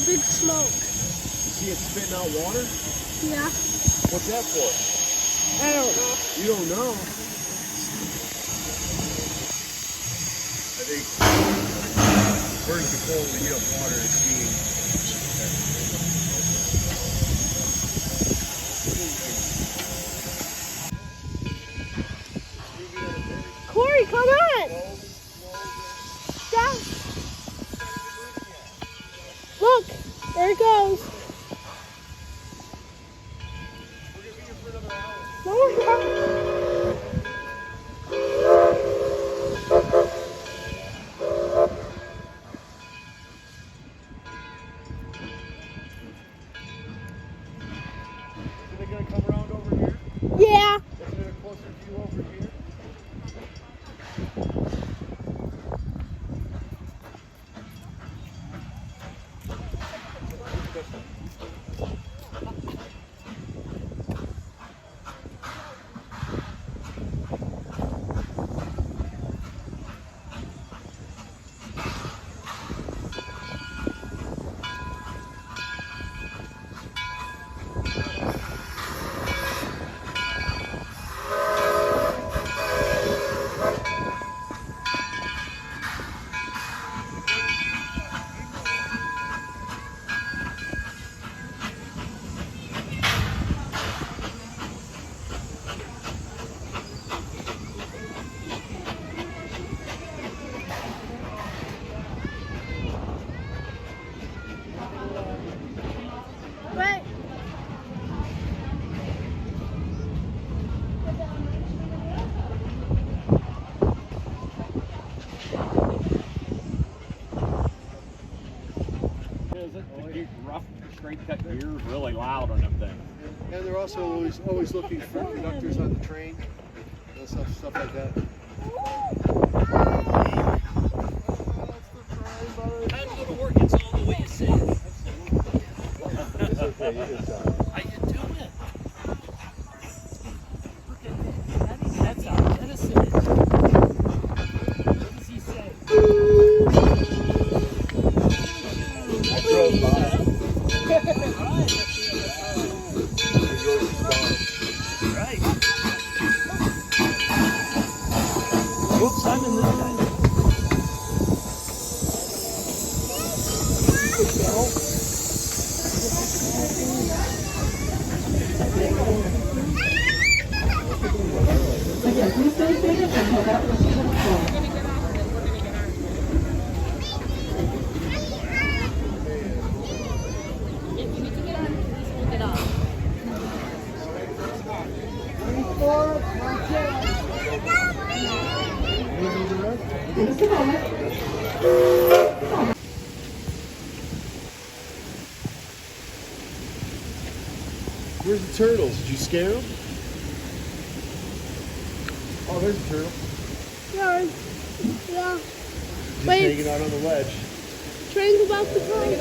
big smoke. You see it spitting out water? Yeah. What's that for? I don't know. You don't know? I think birds are cold when you have water and steam. Corey, come on! Stop! Look, there it goes. No, we're not. Are they going to come around over here? Yeah. Isn't it closer to you over here? Right. The rough, straight cut gear is really loud on them things. And they're also always looking for conductors on the train and stuff like that. Time to go to work, it's all the way you say it. It's okay, How you doing? Look at that. That's how Edison is. What does he say? I drove by. Right. Whoops, I'm in this guy. Where's the turtles? Did you scare them? Oh, there's a turtle. Yeah. Yeah. Just Wait. hanging out on the ledge. Train's about to come.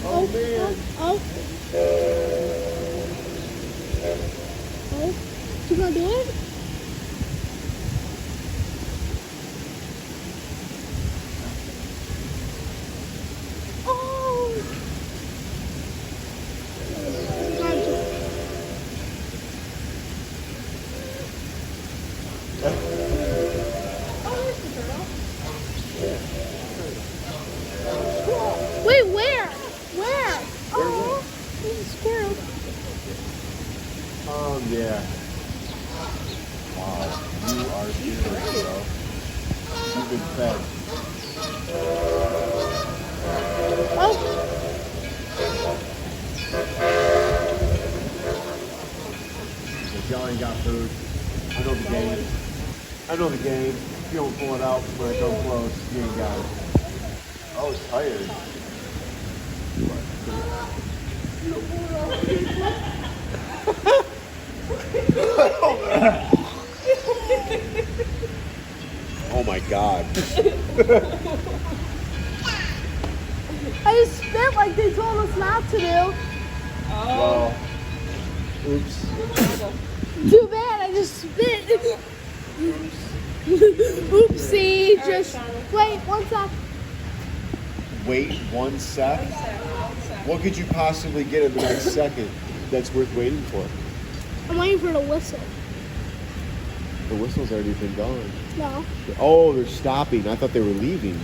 Oh, man. Oh. Oh. You gonna do it? Oh. Wait, where? Where? Oh, there's a squirrel. Yeah. Wow, you are serious, bro. You've been fed. Oh. Y'all ain't got food. I know the game. I know the game. If you don't pull it out when I come close, you ain't got it. I was tired. Oh my God. I just spit like they told us not to do. Well, oops. Too bad, I just spit. Oops. Oopsie, just wait 1 sec. Wait 1 sec? What could you possibly get in the next second that's worth waiting for? I'm waiting for the whistle. The whistle's already been gone. No. Oh, they're stopping. I thought they were leaving.